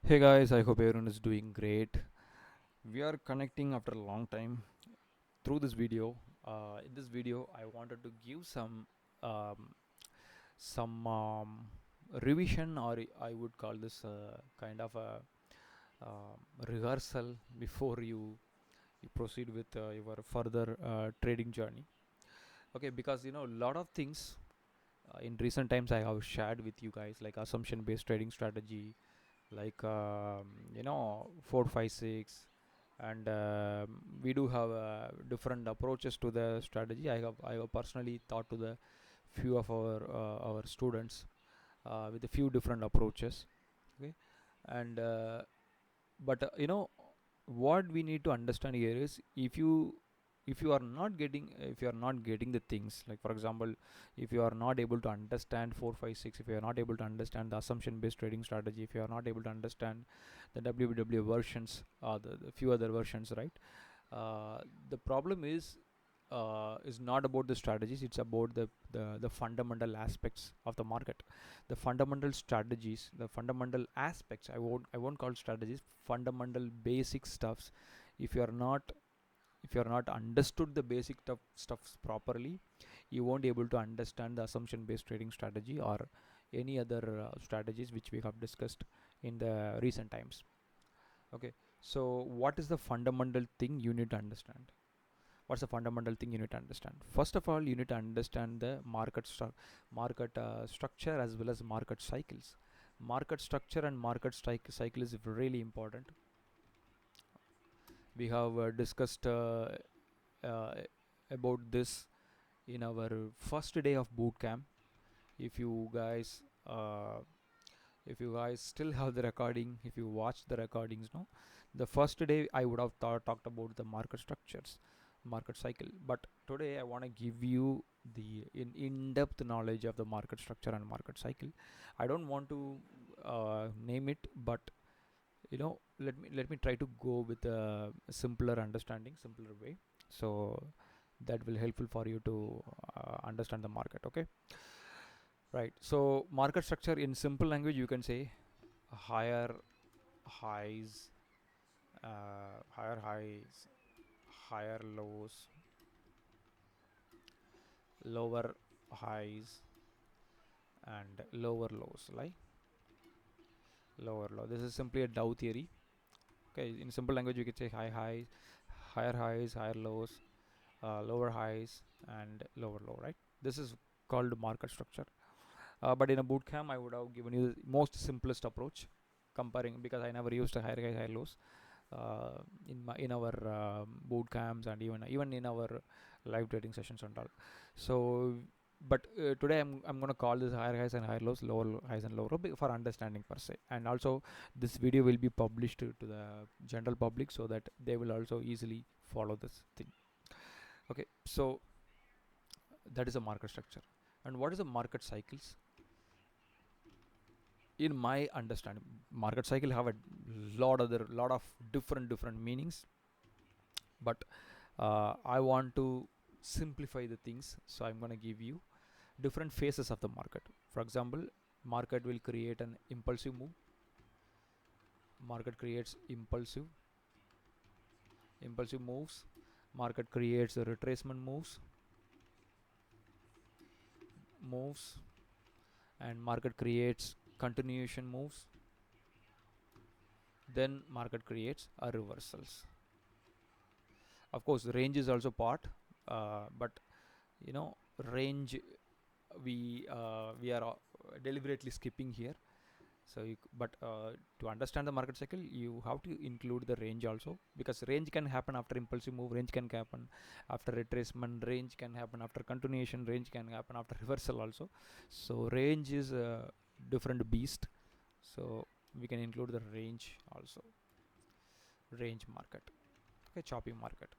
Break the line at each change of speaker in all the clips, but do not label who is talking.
Hey guys, I hope everyone is doing great. We are connecting after a long time through this video. In this video, I wanted to give um, some revision, or I would call this kind of a rehearsal before you proceed with your further trading journey. Okay, because a lot of things in recent times I have shared with you guys, like assumption-based trading strategy, like 456, and we do have different approaches to the strategy. I have personally taught to the few of our students with a few different approaches. Okay, and but what we need to understand here is, if you are not getting the things, like for example, if you are not able to understand 456, if you are not able to understand the assumption based trading strategy, if you are not able to understand the www versions, the few other versions, right? The problem is not about the strategies, it's about the fundamental aspects of the market. The fundamental strategies, the fundamental aspects, I won't call strategies, fundamental basic stuffs. if you are not if you are not understood the basic stuffs properly, you won't be able to understand the assumption based trading strategy or any other strategies which we have discussed in the recent times. Okay, so what is the fundamental thing you need to understand? What's the fundamental thing you need to understand? First of all, you need to understand the market structure as well as market cycles. Market structure and cycle is really important. We have discussed uh, about this in our first day of boot camp. If you guys still have the recording, if you watch the recordings, no, the first day I would have talked about the market structures, market cycle, but today I want to give you the in-depth knowledge of the market structure and market cycle. I don't want to name it, but let me try to go with a simpler understanding, simpler way, so that will helpful for you to understand the market. Okay, right. So market structure in simple language, you can say higher highs, higher highs, higher lows, lower highs, and lower lows, like lower low. This is simply a Dow theory. Okay, in simple language, you could say higher highs, higher lows, lower highs, and lower low. Right. This is called market structure. But in a boot camp, I would have given you the most simplest approach, comparing, because I never used a higher highs, higher lows in our boot camps, and even in our live trading sessions and all. So but today I'm gonna call this higher highs and higher lows, highs and lower low, for understanding per se. And also this video will be published to the general public, so that they will also easily follow this thing. Okay, so that is a market structure. And what is the market cycles? In my understanding, market cycle have a lot of different meanings, but I want to simplify the things, so I'm going to give you different phases of the market. For example, market will create an impulsive move. Market creates impulsive moves. Market creates retracement moves, and market creates continuation moves. Then market creates a reversals. Of course, range is also part, but range, we are deliberately skipping here. So but to understand the market cycle, you have to include the range also, because range can happen after impulsive move, range can happen after retracement, range can happen after continuation, range can happen after reversal also. So range is a different beast, so we can include the range also. Range market. Okay, choppy market.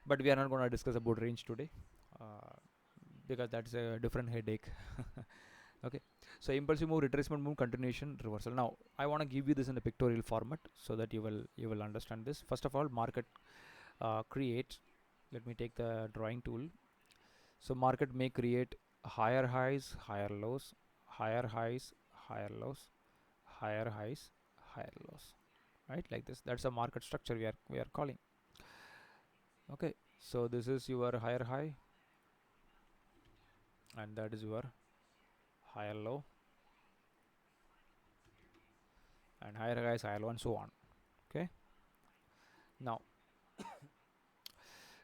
But we are not going to discuss about range today, uh, because that's a different headache. Okay, so impulsive move, retracement move, continuation, reversal. Now I want to give you this in a pictorial format, so that you will understand this. First of all, market create, let me take the drawing tool. So market may create higher highs, higher lows, higher highs, higher lows, higher highs, higher lows, right? Like this. That's a market structure we are calling. Okay, so this is your higher high, and that is your higher low, and higher high is higher low, and so on. Okay.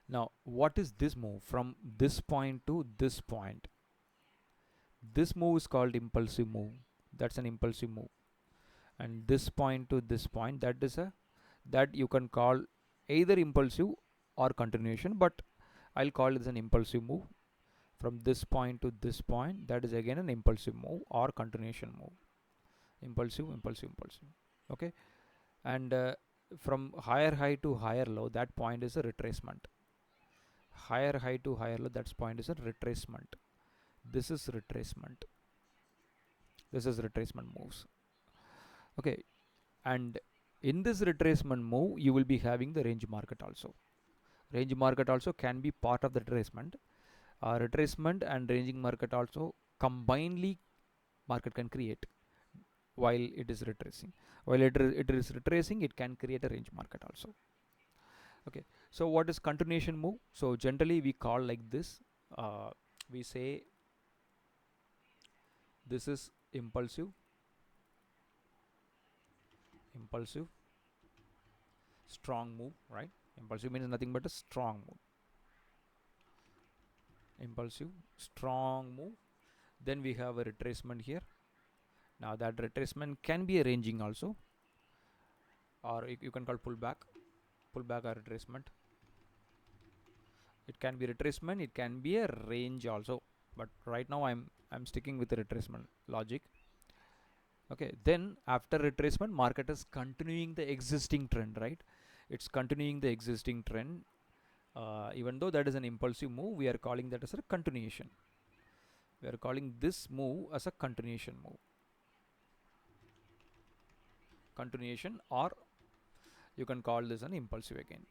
Now, what is this move from this point to this point? This move is called impulsive move. That's an impulsive move. And this point to this point, that you can call either impulsive or continuation, but I'll call it as an impulsive move. From this point to this point, that is again an impulsive move or continuation move. Impulsive, impulsive, impulsive. Okay. And from higher high to higher low, that point is a retracement. Higher high to higher low, that point is a retracement. This is retracement. This is retracement moves. Okay. And in this retracement move, you will be having the range market also. Range market also can be part of the retracement. Retracement and ranging market also combinedly market can create while it is retracing. While it is retracing, it can create a range market also. Okay, so what is continuation move? So generally we call like this. We say this is impulsive, strong move, right? Impulsive means nothing but a strong move. Impulsive, strong move. Then we have a retracement here. Now that retracement can be a ranging also, or you can call pullback or retracement. It can be retracement, it can be a range also, but right now I'm sticking with the retracement logic. Okay, then after retracement, market is continuing the existing trend, right? It's continuing the existing trend. Even though that is an impulsive move, we are calling that as a continuation. We are calling this move as a continuation move. Continuation, or you can call this an impulsive again.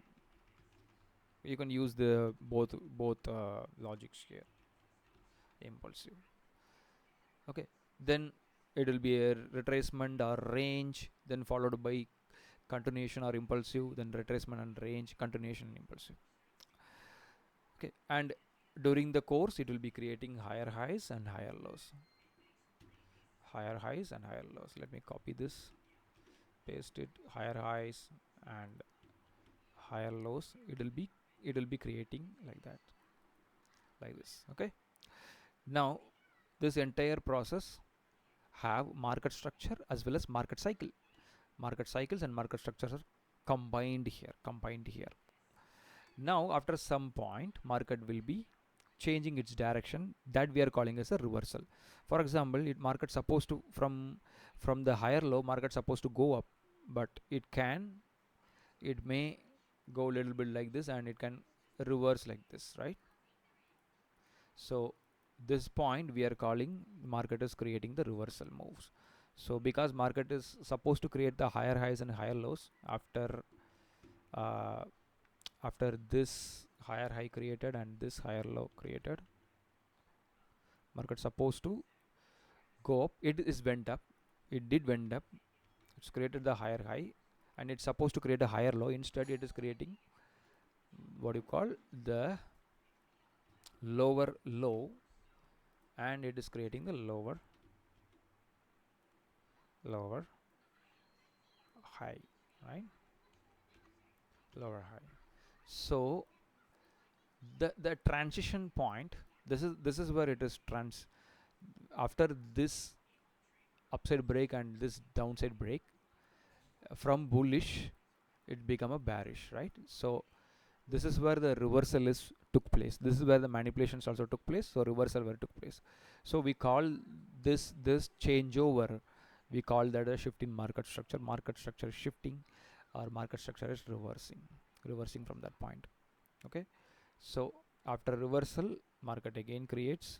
You can use the both logics here. Impulsive. Okay, then it will be a retracement or range, then followed by continuation or impulsive, then retracement and range, continuation and impulsive. Okay, and during the course it will be creating higher highs and higher lows. Higher highs and higher lows. Let me copy this, paste it. Higher highs and higher lows. It will be creating like that, like this. Okay, now this entire process have market structure as well as market cycle. Market cycles and market structures are combined here. Now after some point, market will be changing its direction, that we are calling as a reversal. For example, market supposed to from the higher low, market supposed to go up, but it may go a little bit like this, and it can reverse like this, right? So this point we are calling market is creating the reversal moves. So because market is supposed to create the higher highs and higher lows after this higher high created and this higher low created, market supposed to go up. It went up. It did went up. It's created the higher high, and it's supposed to create a higher low. Instead, it is creating what you call the lower low, and it is creating the lower high, right? Lower high. So the transition point, this is where it is after this upside break and this downside break, from bullish it become a bearish, right? So this is where the reversal took place. This is where the manipulations also took place. So reversal where took place. So we call this changeover, we call that a shift in market structure. Market structure is shifting, or market structure is reversing from that point. Okay, so after reversal, market again creates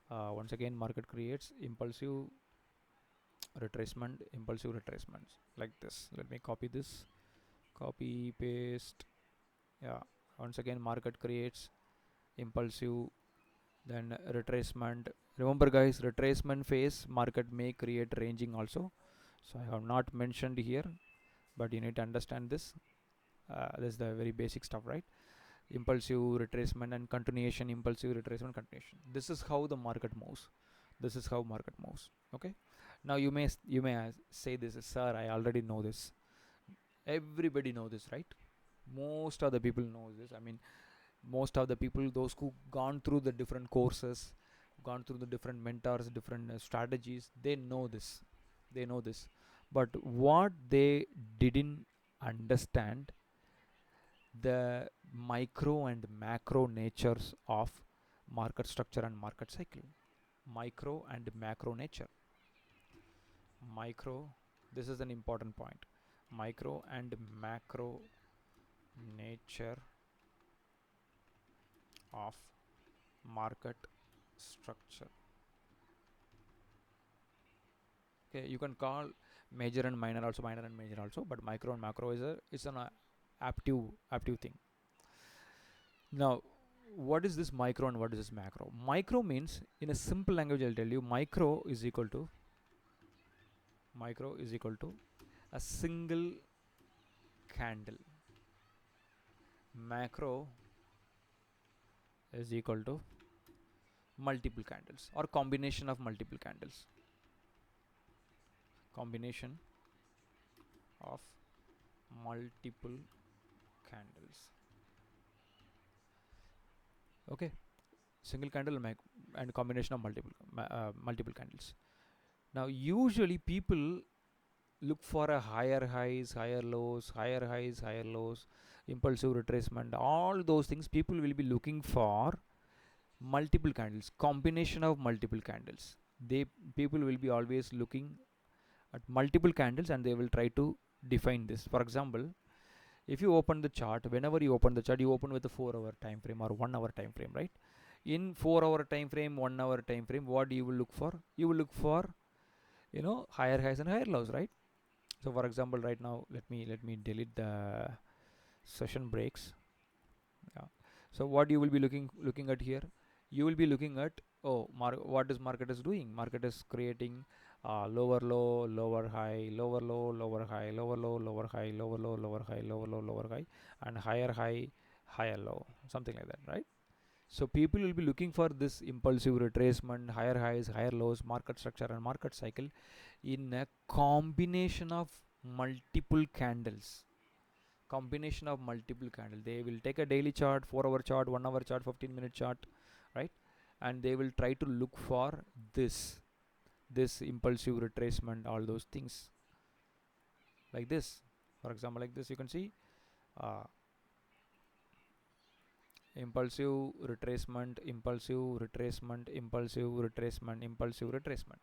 once again market creates impulsive retracement, impulsive retracements like this. Let me copy this, copy paste. Yeah, once again market creates impulsive, then retracement. Remember guys, retracement phase market may create ranging also. So I have not mentioned here, but you need to understand this. This is the very basic stuff, right? Impulsive retracement and continuation, impulsive retracement, continuation. This is how the market moves. This is how market moves. Okay. Now you may say this is, sir, I already know this. Everybody know this, right? Most of the people know this. I mean, most of the people, those who gone through the different courses, gone through the different mentors, different strategies, they know this. They know this. But what they didn't understand, the micro and macro natures of market structure and market cycle. Micro and macro nature. Micro, this is an important point. Micro and macro nature of market structure. Okay, you can call major and minor also, minor and major also, but micro and macro is an aptive thing. Now, what is this micro and what is this macro? Micro means, in a simple language, I'll tell you, micro is equal to a single candle. Macro is equal to multiple candles or combination of multiple candles. Combination of multiple candles. Okay, single candle and combination of multiple candles. Now, usually people look for a higher highs, higher lows, higher highs, higher lows, impulsive retracement, all those things. People will be looking for multiple candles, combination of multiple candles. People will be always looking at multiple candles and they will try to define this. For example, if you open the chart, whenever you open the chart, you open with a 4-hour time frame or 1-hour time frame, right? In 4-hour time frame, 1-hour time frame, what you will look for? You will look for, higher highs and higher lows, right? So for example, right now, let me delete the session breaks. Yeah. So what you will be looking at here? You will be looking at, what is market is doing? Market is creating lower low, lower high, lower low, lower high, lower low, lower high, lower low, lower high, lower low, lower high, and higher high, higher low, something like that, right? So people will be looking for this impulsive retracement, higher highs, higher lows, market structure and market cycle in a combination of multiple candles. Combination of multiple candles. They will take a daily chart, 4-hour chart, 1-hour chart, 15-minute chart, right? And they will try to look for this impulsive retracement, all those things like this. For example, like this, you can see impulsive retracement, impulsive retracement, impulsive retracement, impulsive retracement.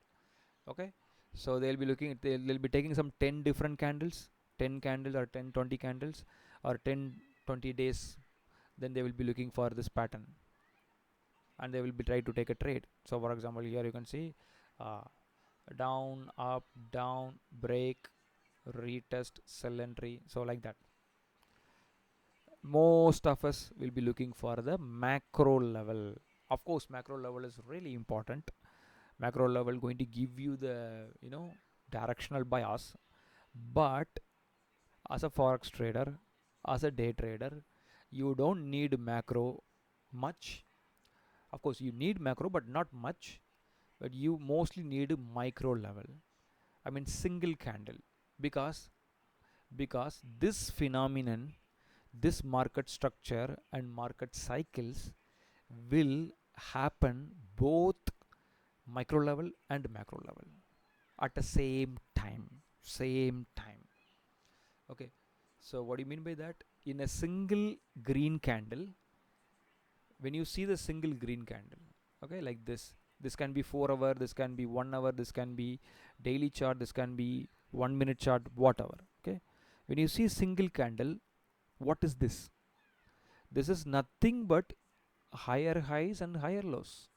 Okay, so they'll be looking at, they'll be taking some 10 different candles, 10 candles or 10 20 candles or 10 20 days. Then they will be looking for this pattern and they will be try to take a trade. So for example, here you can see down, up, down, break, retest, sell entry, so like that. Most of us will be looking for the macro level. Of course, macro level is really important. Macro level going to give you the directional bias, but as a forex trader, as a day trader, you don't need macro much. Of course, you need macro, but not much. But you mostly need micro level. I mean single candle, because this phenomenon, this market structure and market cycles will happen both micro level and macro level at the same time. Okay, so what do you mean by that? In a single green candle, when you see the single green candle, okay, like this can be 4-hour, this can be 1-hour, this can be daily chart, this can be 1-minute chart, whatever. Okay, when you see single candle, what is this? This is nothing but higher highs and higher lows.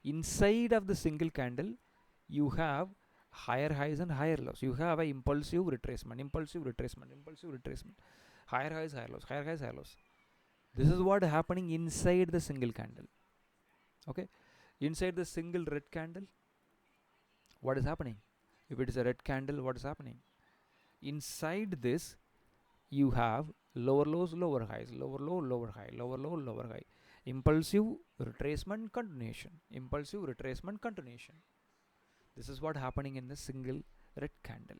Inside of the single candle, you have higher highs and higher lows. You have a impulsive retracement, higher highs, higher lows, higher highs, higher lows. This is what happening inside the single candle. Okay, inside the single red candle, what is happening? If it is a red candle, what is happening? Inside this, you have lower lows, lower highs, lower low, lower high, lower low, lower high. Impulsive retracement continuation. Impulsive retracement continuation. This is what happening in the single red candle.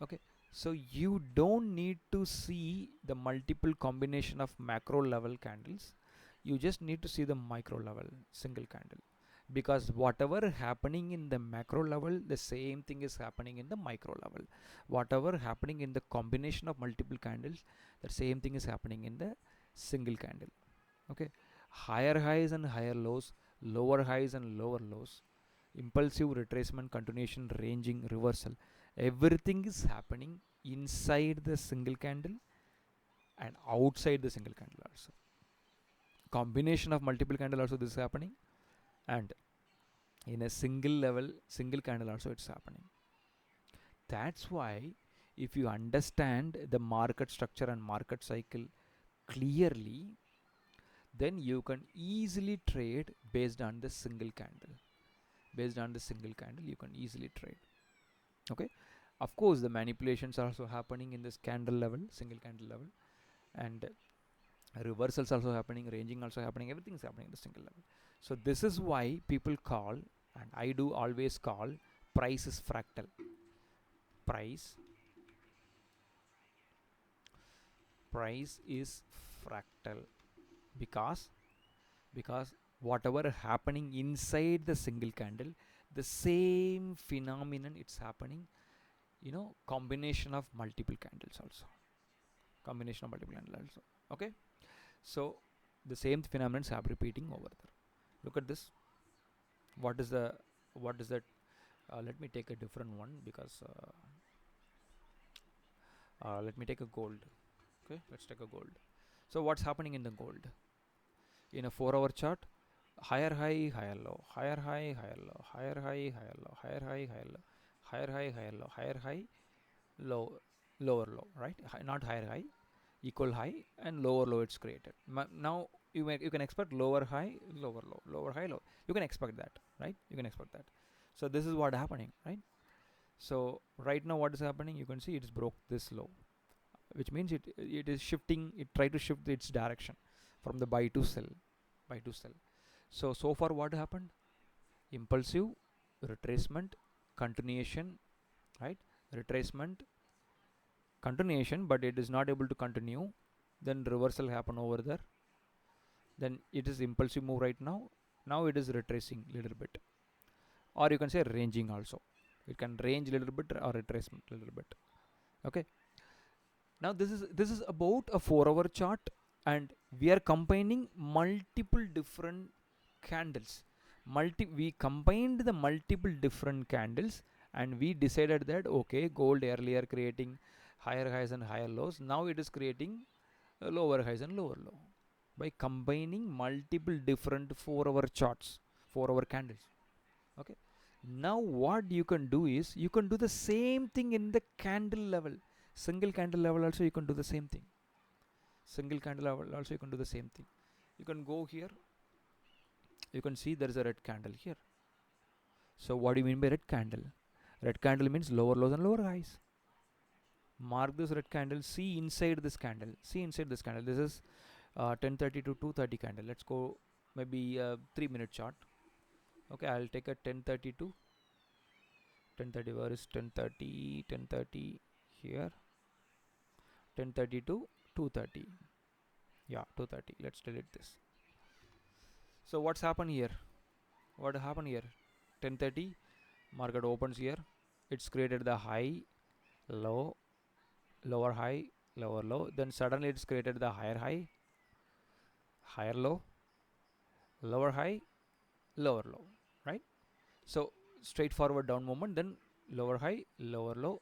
Okay, so you don't need to see the multiple combination of macro level candles. You just need to see the micro level single candle, because whatever happening in the macro level, the same thing is happening in the micro level. Whatever happening in the combination of multiple candles, the same thing is happening in the single candle. Okay, higher highs and higher lows, lower highs and lower lows, impulsive retracement, continuation, ranging, reversal, everything is happening inside the single candle and outside the single candle also. Combination of multiple candle also this is happening, and in a single level, single candle also it's happening. That's why if you understand the market structure and market cycle clearly, then you can easily trade based on the single candle. Based on the single candle, you can easily trade. Okay, of course the manipulations are also happening in this candle level, single candle level, and reversals also happening, ranging also happening, everything is happening in the single level. So this is why people call, and I do always call, price is fractal. Price is fractal, because whatever happening inside the single candle, the same phenomenon it's happening, you know, combination of multiple candles also, combination of multiple candles also. Okay, so the same phenomenon is repeating over there. Look at this. What is that? Let me take a different one, because let me take a gold. Okay, let's take a gold. So what's happening in the gold? In a 4-hour chart, higher high, higher low, higher high, higher low, higher high, higher low, higher high, higher low, higher high, higher low, higher high, low, lower low, right? Not higher high, equal high, and lower low it's created. Now you can expect lower high, lower low, lower high, low. You can expect that, right? You can expect that. So this is what happening, right? So right now what is happening? You can see it's broke this low, which means it is shifting. It try to shift its direction from the buy to sell, buy to sell. So far what happened? Impulsive retracement, continuation, right? Retracement, continuation, but it is not able to continue. Then reversal happen over there. Then it is impulsive move right now. Now it is retracing little bit, or you can say ranging also. It can range a little bit or retracement a little bit. Okay. Now this is about a 4-hour chart, and we are combining multiple different candles. We combined the multiple different candles, and we decided that okay, gold earlier creating higher highs and higher lows, now it is creating lower highs and lower low, by combining multiple different 4-hour charts, 4-hour candles. Okay, now what you can do is you can do the same thing in the candle level, single candle level also. You can do the same thing, single candle level also you can do the same thing. You can go here, you can see there is a red candle here. So what do you mean by red candle? Red candle means lower lows and lower highs. Mark this red candle, see inside this candle, see inside this candle. This is 10:30 to 2:30 candle. Let's go maybe a 3-minute chart. Okay, I'll take a 10:30 to 10:30. Where is 10:30? 10:30 here. 10:30 to 2:30. Yeah, 2:30. Let's delete this. So what's happened here? What happened here? 10:30, market opens here. It's created the high, low, lower high, lower low. Then suddenly it's created the higher high, higher low, lower high, lower low, right? So straightforward down movement, then lower high, lower low,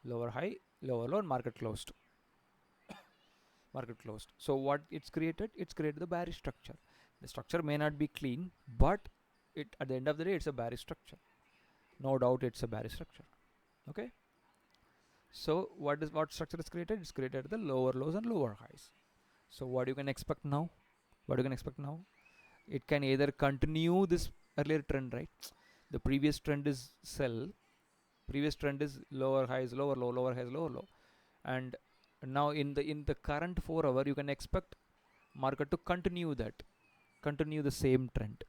lower high, lower low, and market closed. Market closed. So what it's created? It's created the bearish structure. The structure may not be clean, but it at the end of the day it's a bearish structure. No doubt it's a bearish structure. Okay. So what structure is created? It's created the lower lows and lower highs. So what you can expect now? What you can expect now? It can either continue this earlier trend, right? The previous trend is sell. Previous trend is lower highs, lower low, lower highs, lower low. And now in the current 4 hour, you can expect market to continue the same trend.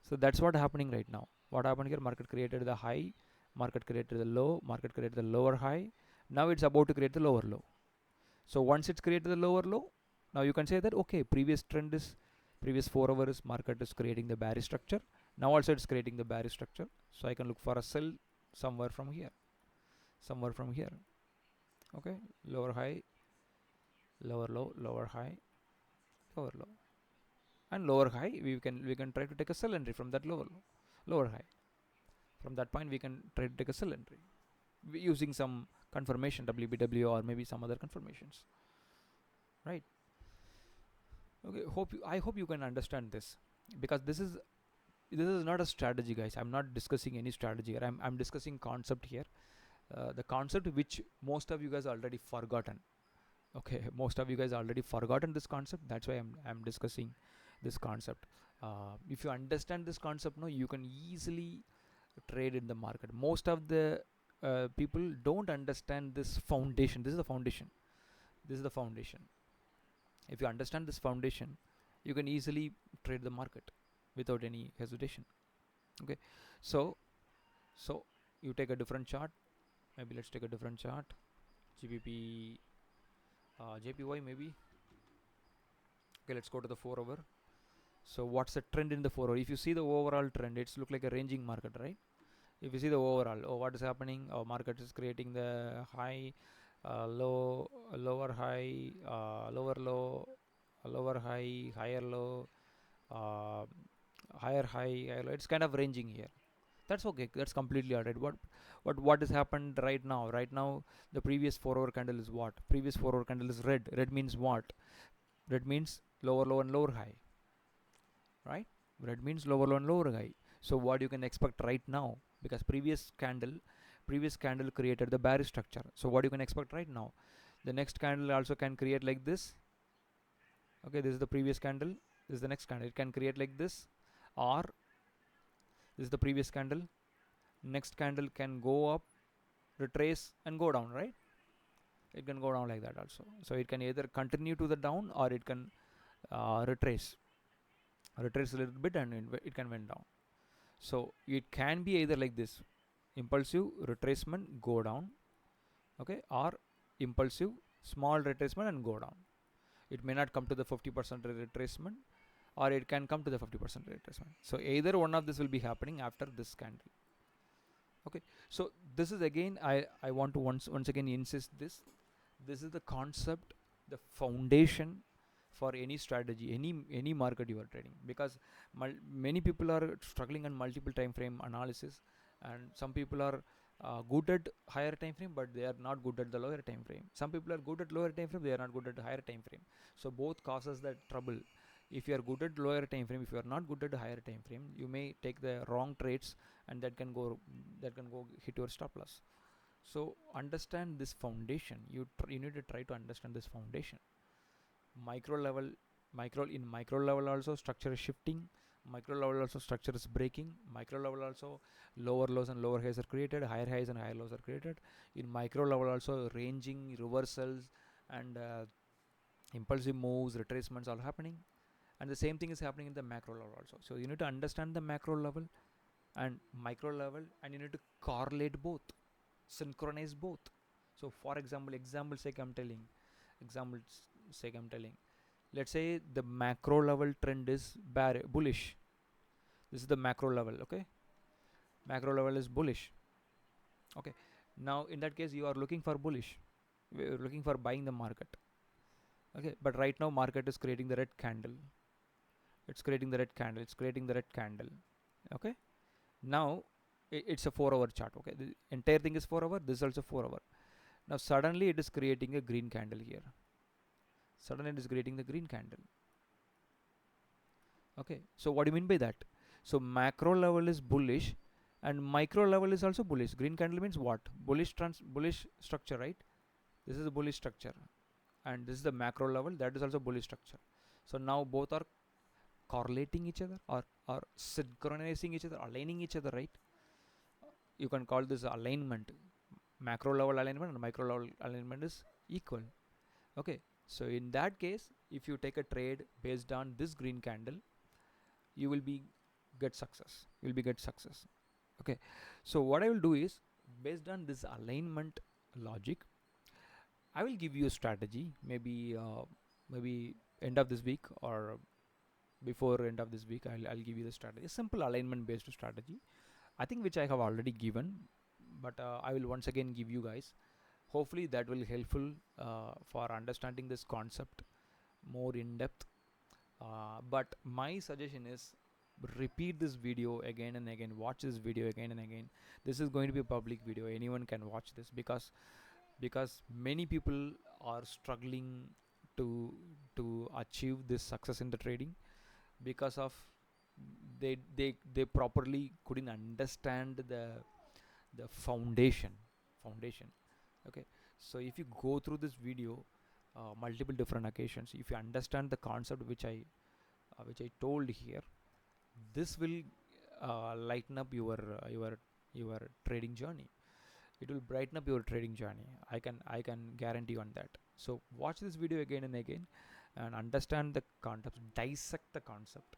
So that's what happening right now. What happened here? Market created the high, market created the low, market created the lower high. Now it's about to create the lower low. So once it's created the lower low, now you can say that okay, previous 4 hours market is creating the bearish structure. Now also it's creating the bearish structure. So I can look for a sell somewhere from here. Okay, lower high, lower low, lower high, lower low, and lower high. We can try to take a sell entry from that lower high. From that point we can try to take a sell entry using some confirmation, WBW or maybe some other confirmations, right? Okay, I hope you can understand this, because this is not a strategy, guys. I'm not discussing any strategy here. I'm discussing concept here, the concept which most of you guys already forgotten. Okay, most of you guys already forgotten this concept. That's why I'm discussing this concept. If you understand this concept now, you can easily trade in the market. Most of the people don't understand this foundation. This is the foundation. If you understand this foundation, you can easily trade the market without any hesitation. Okay, so you take a different chart. Maybe let's take a different chart. GBP, JPY maybe. Okay, let's go to the 4 hour. So what's the trend in the 4 hour? If you see the overall trend, it's look like a ranging market, right? If you see the overall, what is happening? Our market is creating the high, low, lower high, lower low, lower high, higher low, uh, higher high, higher low. It's kind of ranging here. That's okay. That's completely alright. What has happened right now? Right now, the previous 4 hour candle is what? Previous 4 hour candle is red. Red means what? Red means lower low and lower high, right? Red means lower low and lower high. So what you can expect right now? Because previous candle created the bearish structure. So what you can expect right now? The next candle also can create like this. Okay, this is the previous candle. This is the next candle. It can create like this, or this is the previous candle. Next candle can go up, retrace, and go down, right? It can go down like that also. So it can either continue to the down, or it can retrace a little bit, and it can went down. So it can be either like this: impulsive retracement, go down, okay, or impulsive small retracement and go down. It may not come to the 50% retracement, or it can come to the 50% retracement. So either one of this will be happening after this candle. Okay, so this is again, I want to once again insist this. This is the concept, the foundation for any strategy, any market you are trading, because many people are struggling on multiple time frame analysis, and some people are good at higher time frame, but they are not good at the lower time frame. Some people are good at lower time frame, they are not good at higher time frame. So both causes that trouble. If you are good at lower time frame, if you are not good at higher time frame, you may take the wrong trades, and that can go hit your stop loss. So understand this foundation. You need to try to understand this foundation. Micro level also structure is shifting. Micro level also structure is breaking. Micro level also lower lows and lower highs are created, higher highs and higher lows are created. In micro level also ranging, reversals, and impulsive moves, retracements are happening. And the same thing is happening in the macro level also. So you need to understand the macro level and micro level, and you need to correlate both, synchronize both. So for example sake I'm telling, let's say the macro level trend is bullish. This is the macro level. Okay, macro level is bullish. Okay, now in that case you are looking for bullish, we're looking for buying the market. Okay, but right now market is creating the red candle. It's creating the red candle. Okay, now it's a 4 hour chart. Okay, the entire thing is 4 hour. This is also 4 hour. Now suddenly it is creating a green candle here. Suddenly it is creating the green candle. Okay, so what do you mean by that? So macro level is bullish and micro level is also bullish. Green candle means what? Bullish structure, right? This is a bullish structure, and this is the macro level, that is also bullish structure. So now both are correlating each other, or synchronizing each other, aligning each other, right? you can call this alignment. Macro level alignment and micro level alignment is equal. Okay, so in that case, if you take a trade based on this green candle, you will be get success. Okay, so what I will do is, based on this alignment logic, I will give you a strategy. Maybe end of this week or before end of this week, I'll give you the strategy, a simple alignment based strategy, I think, which I have already given, but I will once again give you guys. Hopefully that will helpful for understanding this concept more in depth. But my suggestion is, repeat this video again and again, watch this video again and again. This is going to be a public video, anyone can watch this, because many people are struggling to achieve this success in the trading, because of they properly couldn't understand the foundation. Okay, so if you go through this video multiple different occasions, if you understand the concept which I told here, this will lighten up your trading journey. It will brighten up your trading journey. I can guarantee on that. So watch this video again and again and understand the concepts, dissect the concept.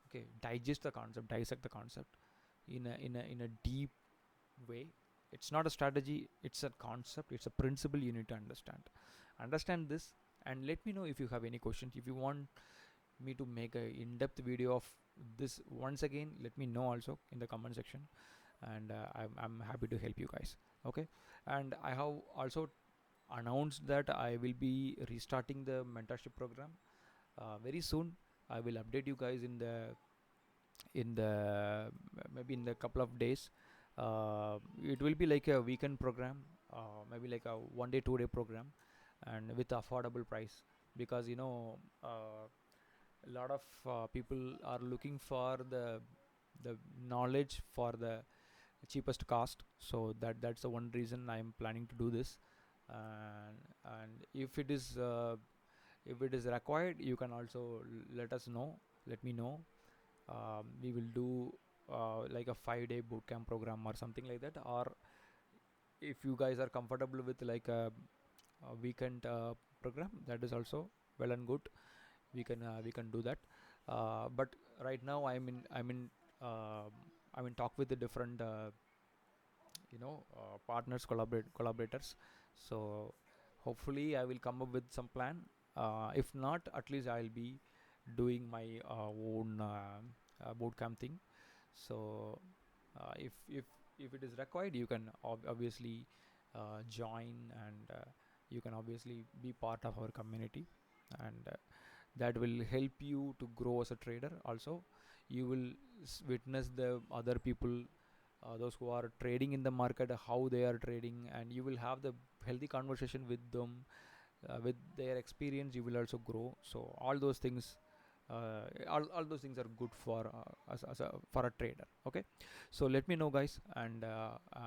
Okay, digest the concept, dissect the concept in a deep way. It's not a strategy, it's a concept, it's a principle you need to understand this. And let me know if you have any questions. If you want me to make a in-depth video of this, once again let me know also in the comment section, and I'm happy to help you guys. Okay, and I have also announced that I will be restarting the mentorship program very soon. I will update you guys in the maybe in the couple of days. It will be like a weekend program, maybe like a 1 day 2 day program, and with affordable price, because a lot of people are looking for the knowledge for the cheapest cost. So that's the one reason I am planning to do this. And if it is required, you can also let me know. We will do like a 5 day bootcamp program or something like that, or if you guys are comfortable with like a weekend program, that is also well and good. We can do that. But right now I'm in talk with the different partners, collaborators. So hopefully I will come up with some plan. If not, at least I'll be doing my own bootcamp thing. So if it is required, you can obviously join, and you can obviously be part of our community, and that will help you to grow as a trader. Also, you will witness the other people, those who are trading in the market, how they are trading, and you will have the healthy conversation with them. With their experience, you will also grow. So all those things, all those things are good for for a trader. Okay, so let me know, guys, and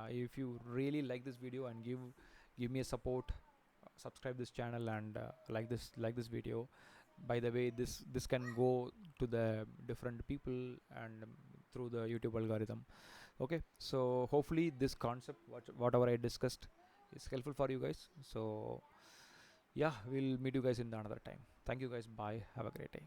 if you really like this video, and give me a support, subscribe this channel, and like this video. By the way, this can go to the different people, and through the YouTube algorithm. Okay, so hopefully this concept, whatever I discussed, is helpful for you guys. So yeah, we'll meet you guys in another time. Thank you guys, bye, have a great day.